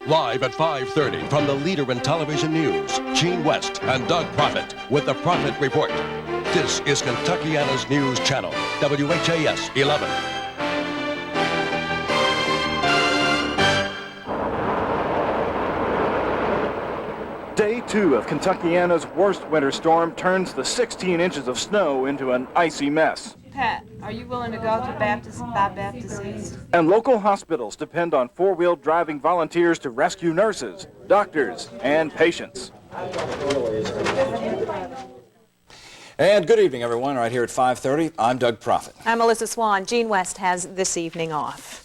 Live at 5:30 from the leader in television news, Gene West and Doug Proffitt with the Proffitt Report. This is Kentuckiana's News Channel, WHAS 11. Day 2 of Kentuckiana's worst winter storm turns the 16 inches of snow into an icy mess. Pat, are you willing to go to Bob Baptist East? And local hospitals depend on four-wheel driving volunteers to rescue nurses, doctors, and patients. And good evening, everyone. Right here at 5:30, I'm Doug Proffitt. I'm Melissa Swan. Gene West has this evening off.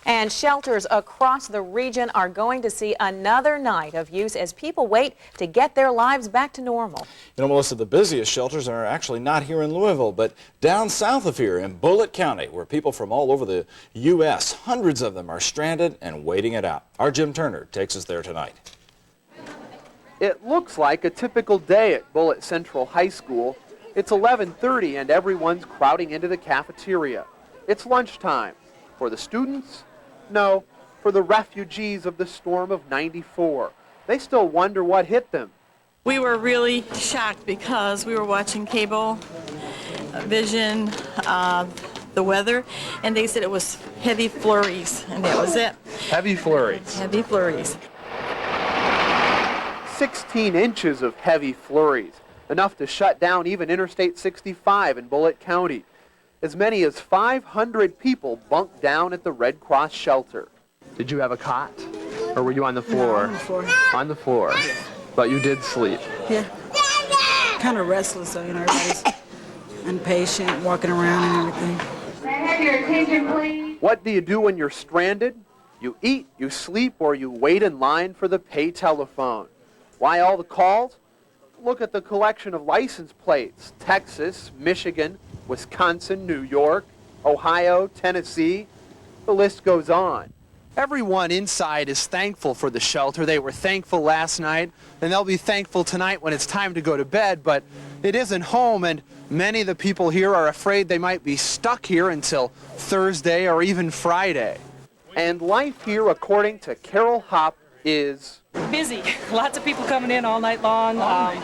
And shelters across the region are going to see another night of use as people wait to get their lives back to normal. You know, Melissa, the busiest shelters are actually not here in Louisville, but down south of here in Bullitt County, where people from all over the U.S., hundreds of them are stranded and waiting it out. Our Jim Turner takes us there tonight. It looks like a typical day at Bullitt Central High School. It's 11:30 and everyone's crowding into the cafeteria. It's lunchtime. For the students? No, for the refugees of the storm of '94. They still wonder what hit them. We were really shocked because we were watching cable vision of the weather, and they said it was heavy flurries, and that was it. Heavy flurries. Heavy flurries. 16 inches of heavy flurries, enough to shut down even Interstate 65 in Bullitt County. As many as 500 people bunked down at the Red Cross shelter. Did you have a cot? Or were you on the floor? No, on the floor. On the floor. But you did sleep. Yeah. Kind of restless, though, you know, everybody's impatient, walking around and everything. May I have your attention, please? What do you do when you're stranded? You eat, you sleep, or you wait in line for the pay telephone. Why all the calls? Look at the collection of license plates. Texas, Michigan, Wisconsin, New York, Ohio, Tennessee. The list goes on. Everyone inside is thankful for the shelter. They were thankful last night, and they'll be thankful tonight when it's time to go to bed, but it isn't home, and many of the people here are afraid they might be stuck here until Thursday or even Friday. And life here, according to Carol Hopp, is busy. Lots of people coming in all night long,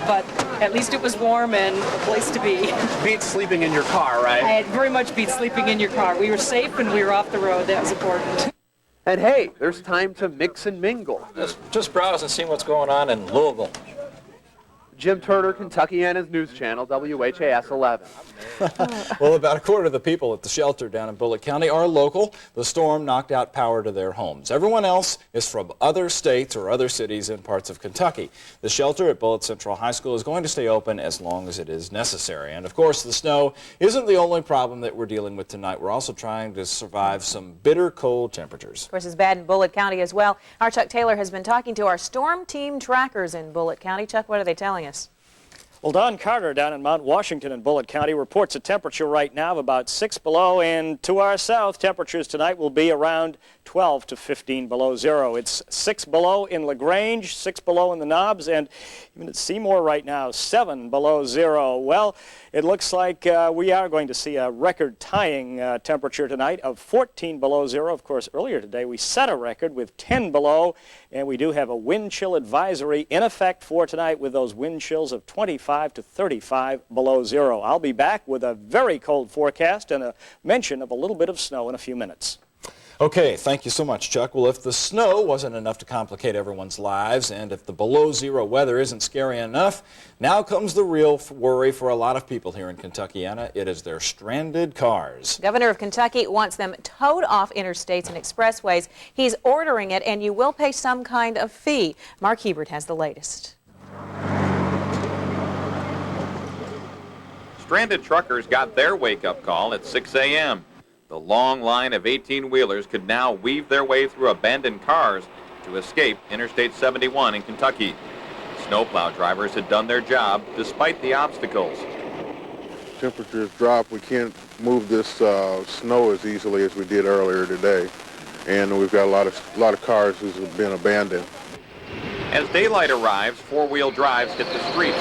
but at least it was warm and a place to be. beats sleeping in your car, right? I very much beat sleeping in your car. We were safe and we were off the road. That was important. And hey, there's time to mix and mingle. Just browse and see what's going on in Louisville. Jim Turner, Kentuckiana's News Channel, WHAS 11. Well, about a quarter of the people at the shelter down in Bullitt County are local. The storm knocked out power to their homes. Everyone else is from other states or other cities in parts of Kentucky. The shelter at Bullitt Central High School is going to stay open as long as it is necessary. And of course, the snow isn't the only problem that we're dealing with tonight. We're also trying to survive some bitter cold temperatures. Of course, it's bad in Bullitt County as well. Our Chuck Taylor has been talking to our storm team trackers in Bullitt County. Chuck, what are they telling us? Well, Don Carter down in Mount Washington in Bullitt County reports a temperature right now of about 6 below, and to our south, temperatures tonight will be around 12 to 15 below zero. It's 6 below in LaGrange, 6 below in the Knobs, and even at Seymour right now, 7 below zero. Well, it looks like we are going to see a record-tying temperature tonight of 14 below zero. Of course, earlier today we set a record with 10 below, and we do have a wind chill advisory in effect for tonight with those wind chills of 25 to 35 below zero. I'll be back with a very cold forecast and a mention of a little bit of snow in a few minutes. Okay, thank you so much, Chuck. Well, if the snow wasn't enough to complicate everyone's lives, and if the below-zero weather isn't scary enough, now comes the real worry for a lot of people here in Kentuckiana. It is their stranded cars. Governor of Kentucky wants them towed off interstates and expressways. He's ordering it, and you will pay some kind of fee. Mark Hebert has the latest. Stranded truckers got their wake-up call at 6 a.m. The long line of 18-wheelers could now weave their way through abandoned cars to escape Interstate 71 in Kentucky. Snowplow drivers had done their job despite the obstacles. Temperatures drop. We can't move this snow as easily as we did earlier today, and we've got a lot of cars that have been abandoned. As daylight arrives, four-wheel drives hit the streets.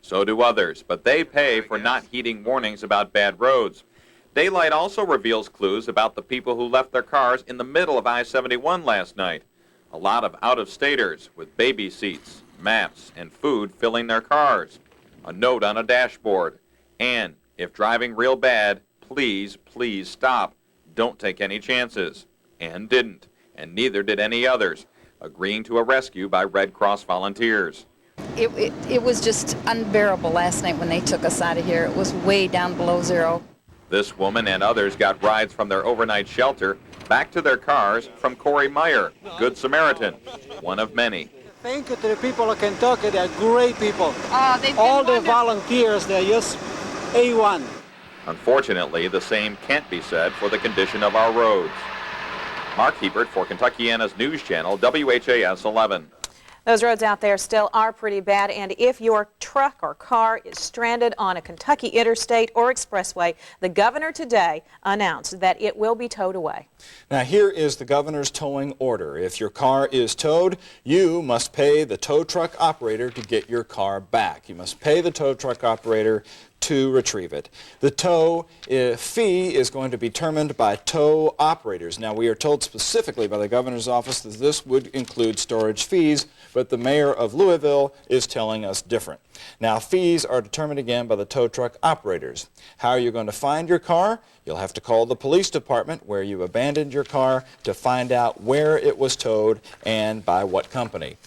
So do others, but they pay for not heeding warnings about bad roads. Daylight also reveals clues about the people who left their cars in the middle of I-71 last night. A lot of out-of-staters with baby seats, maps, and food filling their cars. A note on a dashboard. And if driving real bad, please, please stop. Don't take any chances. And didn't. And neither did any others, agreeing to a rescue by Red Cross volunteers. It was just unbearable last night when they took us out of here. It was way down below zero. This woman and others got rides from their overnight shelter back to their cars from Corey Meyer, Good Samaritan, one of many. Thank you to the people of Kentucky. They're great people. All the volunteers, they're just A1. Unfortunately, the same can't be said for the condition of our roads. Mark Hebert for Kentuckiana's News Channel, WHAS 11. Those roads out there still are pretty bad, and if your truck or car is stranded on a Kentucky interstate or expressway, the governor today announced that it will be towed away. Now here is the governor's towing order. If your car is towed, you must pay the tow truck operator to get your car back. You must pay the tow truck operator to retrieve it. The tow fee is going to be determined by tow operators. Now, we are told specifically by the governor's office that this would include storage fees, but the mayor of Louisville is telling us different. Now, fees are determined again by the tow truck operators. How are you going to find your car? You'll have to call the police department where you abandoned your car to find out where it was towed and by what company.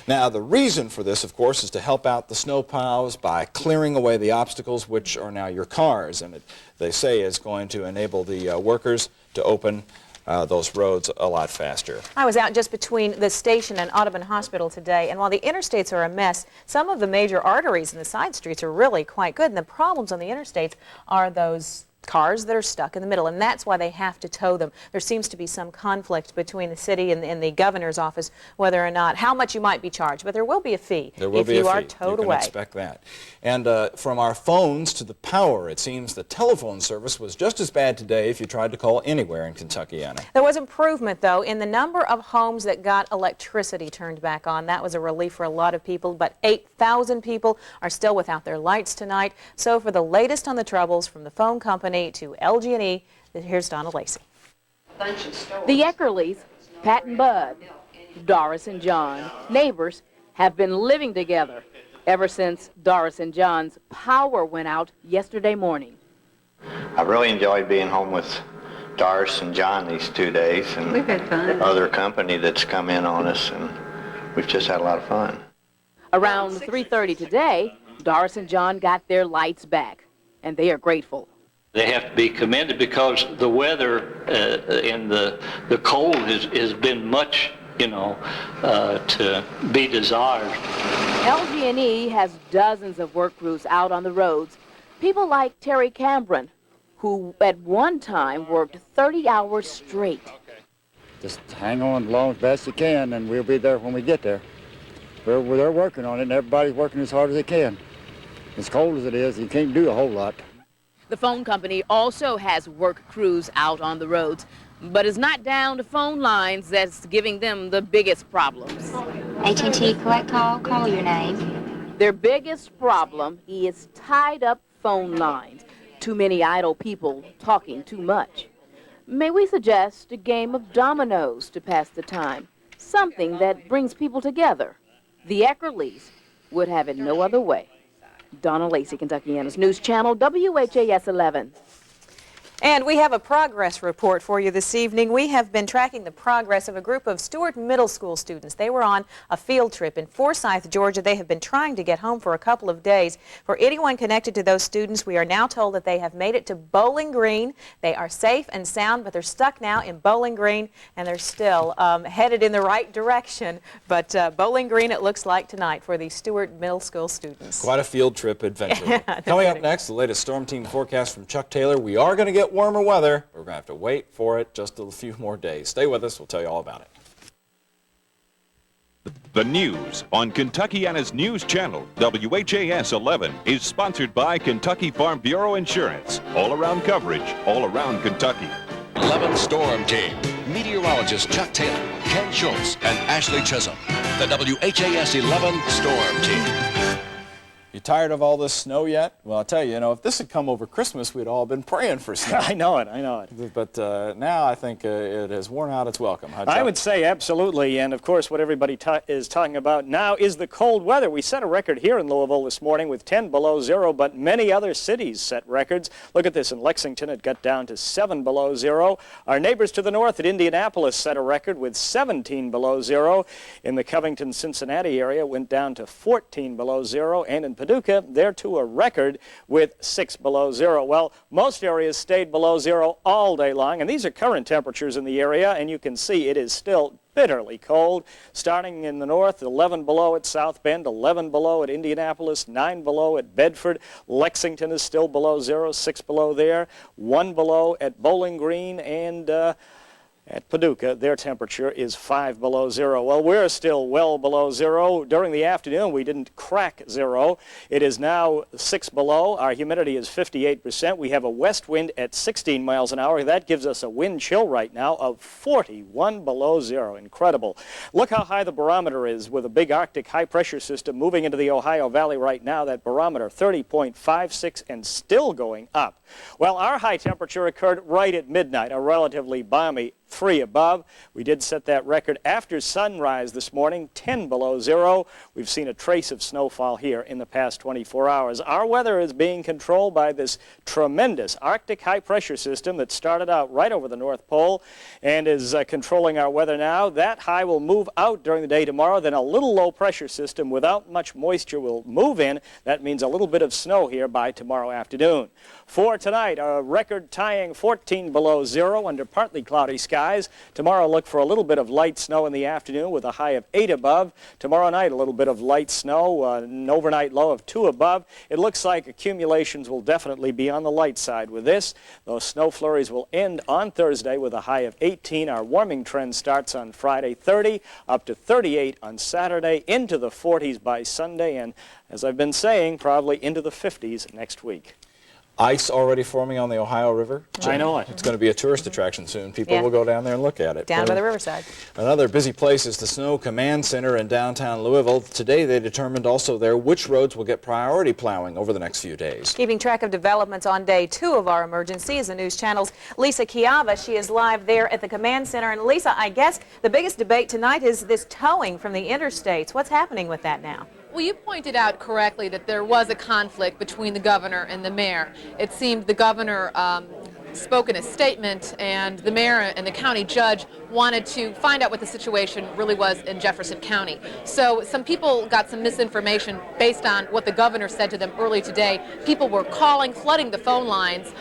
Now, the reason for this, of course, is to help out the snowplows by clearing away the obstacles, which are now your cars, and they say is going to enable the workers to open those roads a lot faster. I was out just between the station and Audubon Hospital today, and while the interstates are a mess, some of the major arteries and the side streets are really quite good, and the problems on the interstates are those cars that are stuck in the middle, and that's why they have to tow them. There seems to be some conflict between the city and the governor's office whether or not how much you might be charged, but there will be a fee if you are towed away. You can expect that. And from our phones to the power, it seems the telephone service was just as bad today if you tried to call anywhere in Kentuckiana. There was improvement, though, in the number of homes that got electricity turned back on. That was a relief for a lot of people, but 8,000 people are still without their lights tonight. So for the latest on the troubles from the phone company to LG&E, here's Donna Lacey. The Eckerleys, Pat and Bud, Doris and John, neighbors, have been living together ever since Doris and John's power went out yesterday morning. I've really enjoyed being home with Doris and John these 2 days, and we've had fun. Other company that's come in on us, and we've just had a lot of fun. Around 3:30 today, Doris and John got their lights back, and they are grateful. They have to be commended because the weather and the cold has been much, to be desired. LG&E has dozens of work crews out on the roads. People like Terry Cambron, who at one time worked 30 hours straight. Just hang on as long as best you can, and we'll be there when we get there. They're working on it, and everybody's working as hard as they can. As cold as it is, you can't do a whole lot. The phone company also has work crews out on the roads, but it's not down to phone lines that's giving them the biggest problems. AT&T collect call your name. Their biggest problem is tied up phone lines. Too many idle people talking too much. May we suggest a game of dominoes to pass the time? Something that brings people together. The Eckerleys would have it no other way. Donna Lacey, Kentuckiana's News Channel, WHAS 11. And we have a progress report for you this evening. We have been tracking the progress of a group of Stewart Middle School students. They were on a field trip in Forsyth, Georgia. They have been trying to get home for a couple of days. For anyone connected to those students, we are now told that they have made it to Bowling Green. They are safe and sound, but they're stuck now in Bowling Green, and they're still headed in the right direction. But Bowling Green, it looks like tonight for the Stewart Middle School students. Quite a field trip adventure. Coming up next, the latest storm team forecast from Chuck Taylor. We are going to get warmer weather. We're going to have to wait for it just a few more days. Stay with us. We'll tell you all about it. The news on Kentuckiana's News Channel, WHAS 11, is sponsored by Kentucky Farm Bureau Insurance. All-around coverage, all around Kentucky. 11 Storm Team. Meteorologist Chuck Taylor, Ken Schultz, and Ashley Chisholm. The WHAS 11 Storm Team. You tired of all this snow yet? Well, I'll tell you, if this had come over Christmas, we'd all been praying for snow. I know it. But now I think it has worn out its welcome. I would say absolutely, and of course what everybody is talking about now is the cold weather. We set a record here in Louisville this morning with 10 below zero, but many other cities set records. Look at this. In Lexington, it got down to 7 below zero. Our neighbors to the north at Indianapolis set a record with 17 below zero. In the Covington, Cincinnati area, it went down to 14 below zero, and in Paducah, they're to a record with 6 below zero. Well, most areas stayed below zero all day long, and these are current temperatures in the area, and you can see it is still bitterly cold. Starting in the north, 11 below at South Bend, 11 below at Indianapolis, 9 below at Bedford. Lexington is still below zero, 6 below there, 1 below at Bowling Green, and at Paducah, their temperature is 5 below zero. Well, we're still well below zero. During the afternoon, we didn't crack zero. It is now 6 below. Our humidity is 58%. We have a west wind at 16 miles an hour. That gives us a wind chill right now of 41 below zero. Incredible. Look how high the barometer is with a big Arctic high-pressure system moving into the Ohio Valley right now. That barometer, 30.56, and still going up. Well, our high temperature occurred right at midnight, a relatively balmy 3 above. We did set that record after sunrise this morning, 10 below zero. We've seen a trace of snowfall here in the past 24 hours. Our weather is being controlled by this tremendous Arctic high-pressure system that started out right over the North Pole and is controlling our weather now. That high will move out during the day tomorrow. Then a little low-pressure system without much moisture will move in. That means a little bit of snow here by tomorrow afternoon. For tonight, a record-tying 14 below zero under partly cloudy skies. Tomorrow, look for a little bit of light snow in the afternoon with a high of 8 above. Tomorrow night, a little bit of light snow, an overnight low of 2 above. It looks like accumulations will definitely be on the light side with this. Those snow flurries will end on Thursday with a high of 18. Our warming trend starts on Friday, 30, up to 38 on Saturday, into the 40s by Sunday, and as I've been saying, probably into the 50s next week. Ice already forming on the Ohio River. I know it. It's going to be a tourist attraction soon. People will go down there and look at it. Down by the riverside. Another busy place is the Snow Command Center in downtown Louisville. Today they determined also there which roads will get priority plowing over the next few days. Keeping track of developments on day 2 of our emergency is the News Channel's Lisa Chiava. She is live there at the Command Center. And Lisa, I guess the biggest debate tonight is this towing from the interstates. What's happening with that now? Well, you pointed out correctly that there was a conflict between the governor and the mayor. It seemed the governor spoke in a statement, and the mayor and the county judge wanted to find out what the situation really was in Jefferson County. So some people got some misinformation based on what the governor said to them early today. People were calling, flooding the phone lines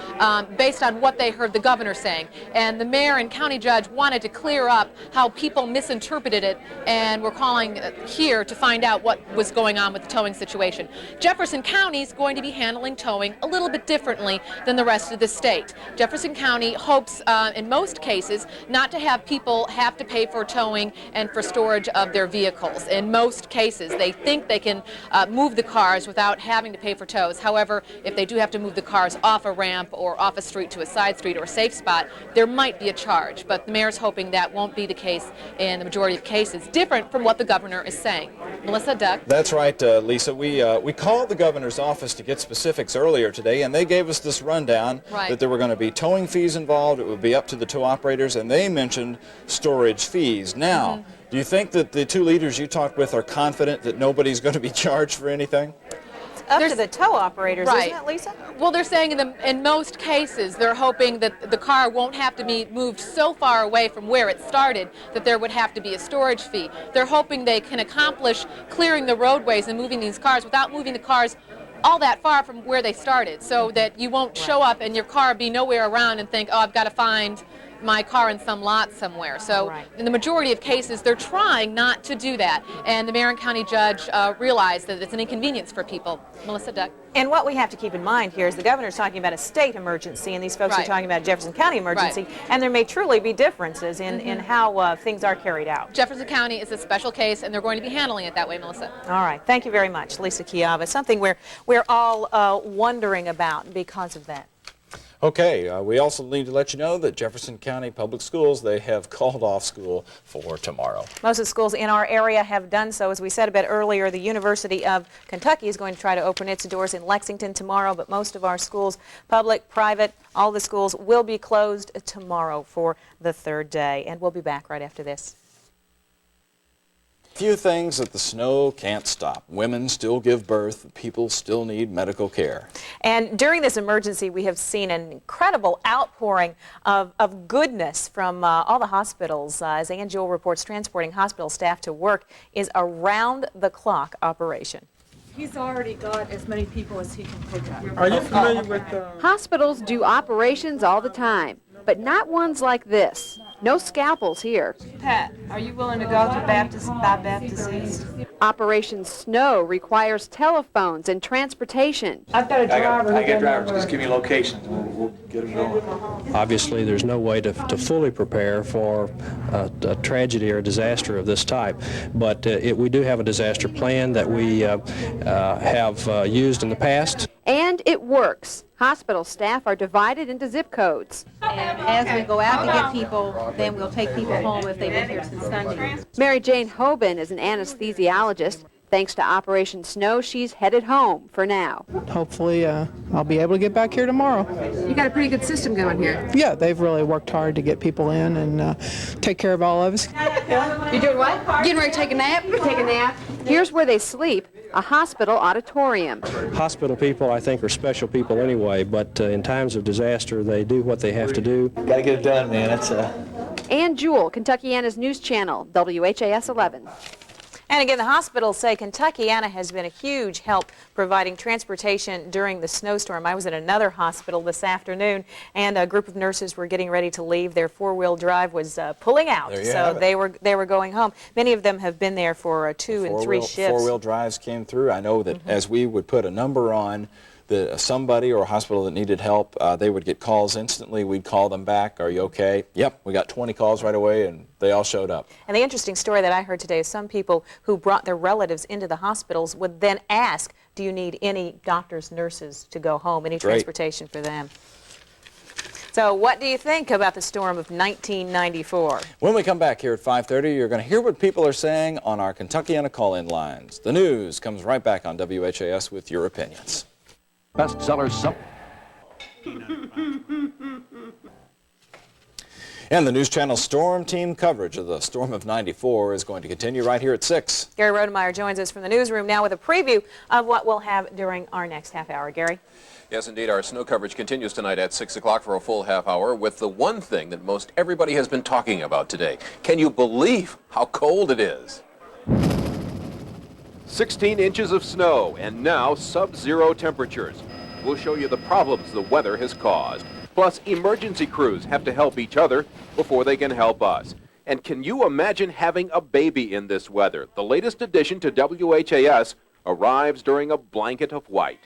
based on what they heard the governor saying. And the mayor and county judge wanted to clear up how people misinterpreted it, and were calling here to find out what was going on with the towing situation. Jefferson County is going to be handling towing a little bit differently than the rest of the state. Jefferson County hopes, in most cases, not to have people have to pay for towing and for storage of their vehicles. In most cases, they think they can move the cars without having to pay for tows. However, if they do have to move the cars off a ramp or off a street to a side street or a safe spot, there might be a charge. But the mayor's hoping that won't be the case in the majority of cases, different from what the governor is saying. Melissa, Doug? That's right, Lisa. We called the governor's office to get specifics earlier today, and they gave us this rundown that there were going to be towing fees involved. It would be up to the tow operators, and they mentioned storage fees. Now, do you think that the two leaders you talked with are confident that nobody's going to be charged for anything? Up to the tow operators, isn't it, Lisa? Well, they're saying in most cases, they're hoping that the car won't have to be moved so far away from where it started that there would have to be a storage fee. They're hoping they can accomplish clearing the roadways and moving these cars without moving the cars all that far from where they started, so that you won't show up and your car be nowhere around and think, oh, I've got to find my car in some lot somewhere. So in the majority of cases, they're trying not to do that. And the mayor and county judge realize that it's an inconvenience for people. Melissa, Doug? And what we have to keep in mind here is the governor's talking about a state emergency, and these folks are talking about a Jefferson County emergency, and there may truly be differences in how things are carried out. Jefferson County is a special case, and they're going to be handling it that way, Melissa. All right. Thank you very much, Lisa Chiava. Something we're all wondering about because of that. Okay, we also need to let you know that Jefferson County Public Schools, they have called off school for tomorrow. Most of the schools in our area have done so. As we said a bit earlier, the University of Kentucky is going to try to open its doors in Lexington tomorrow, but most of our schools, public, private, all the schools will be closed tomorrow for the third day. And we'll be back right after this. Few things that the snow can't stop. Women still give birth. People still need medical care. And during this emergency, we have seen an incredible outpouring of goodness from all the hospitals. As Ann Jewell reports, transporting hospital staff to work is a round-the-clock operation. He's already got as many people as he can pick up. Are you familiar with Hospitals do operations all the time, but not ones like this. No scalpels here. Pat, are you willing to go to Baptist East? Operation Snow requires telephones and transportation. I've got a driver. I got drivers. Just give me locations. We'll get them going. Obviously, there's no way to fully prepare for a tragedy or a disaster of this type, but we do have a disaster plan that we have used in the past. And it works. Hospital staff are divided into zip codes. And as we go out to get people, then we'll take people home if they've been here since Sunday. Mary Jane Hoban is an anesthesiologist. Thanks to Operation Snow, she's headed home for now. Hopefully, I'll be able to get back here tomorrow. You got a pretty good system going here. Yeah, they've really worked hard to get people in and take care of all of us. You doing what? Getting ready to take a nap? Take a nap. Here's where they sleep, a hospital auditorium. Hospital people, I think, are special people anyway, but in times of disaster, they do what they have to do. Got to get it done, man. That's Ann Jewell, Kentuckiana's News Channel, WHAS 11. And again, the hospitals say Kentuckiana has been a huge help providing transportation during the snowstorm. I was at another hospital this afternoon, and a group of nurses were getting ready to leave. Their four-wheel drive was pulling out, so they were going home. Many of them have been there for 2 and 3 shifts. Four-wheel drives came through. I know that as we would put a number on somebody or a hospital that needed help, they would get calls instantly. We'd call them back. Are you okay? Yep, we got 20 calls right away, and they all showed up. And the interesting story that I heard today is some people who brought their relatives into the hospitals would then ask, do you need any doctors, nurses to go home, any transportation for them? So what do you think about the storm of 1994? When we come back here at 5:30, you're going to hear what people are saying on our Kentuckiana call-in lines. The news comes right back on WHAS with your opinions. Bestsellers. And the News Channel Storm Team coverage of the storm of 94 is going to continue right here at 6. Gary Rodemeyer joins us from the newsroom now with a preview of what we'll have during our next half hour. Gary? Yes, indeed. Our snow coverage continues tonight at 6 o'clock for a full half hour with the one thing that most everybody has been talking about today. Can you believe how cold it is? 16 inches of snow and now sub-zero temperatures. We'll show you the problems the weather has caused. Plus, emergency crews have to help each other before they can help us. And can you imagine having a baby in this weather? The latest addition to WHAS arrives during a blanket of white.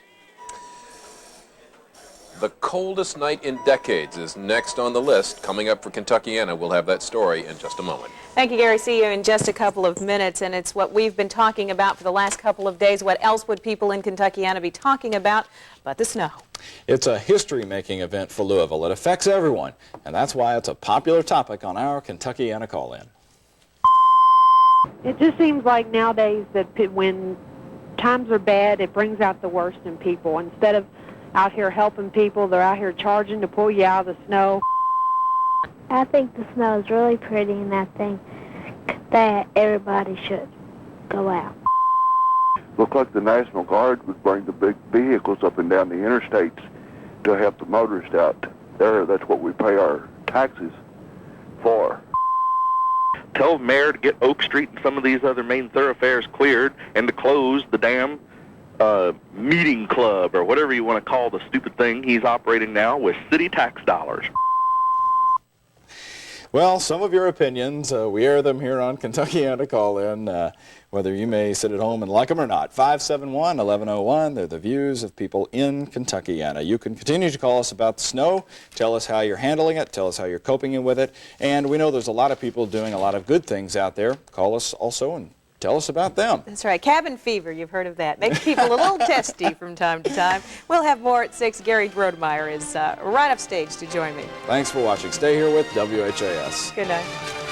The coldest night in decades is next on the list. Coming up for Kentuckiana, we'll have that story in just a moment. Thank you, Gary. See you in just a couple of minutes. And it's what we've been talking about for the last couple of days. What else would people in Kentuckiana be talking about but the snow? It's a history-making event for Louisville. It affects everyone, and that's why it's a popular topic on our Kentuckiana call-in. It just seems like nowadays that when times are bad, it brings out the worst in people. Instead of out here helping people, they're out here charging to pull you out of the snow. I think the snow is really pretty, and I think that everybody should go out. Looked like the National Guard would bring the big vehicles up and down the interstates to help the motorists out there. That's what we pay our taxes for. Tell the mayor to get Oak Street and some of these other main thoroughfares cleared and to close the damn meeting club or whatever you want to call the stupid thing he's operating now with city tax dollars. Well, some of your opinions, we air them here on Kentuckiana Call-In, whether you may sit at home and like them or not. 571-1101, they're the views of people in Kentuckiana. You can continue to call us about the snow, tell us how you're handling it, tell us how you're coping with it, and we know there's a lot of people doing a lot of good things out there. Call us also and tell us about them. That's right. Cabin fever, you've heard of that. Makes people a little testy from time to time. We'll have more at 6. Gary Grodemeyer is right upstage to join me. Thanks for watching. Stay here with WHAS. Good night.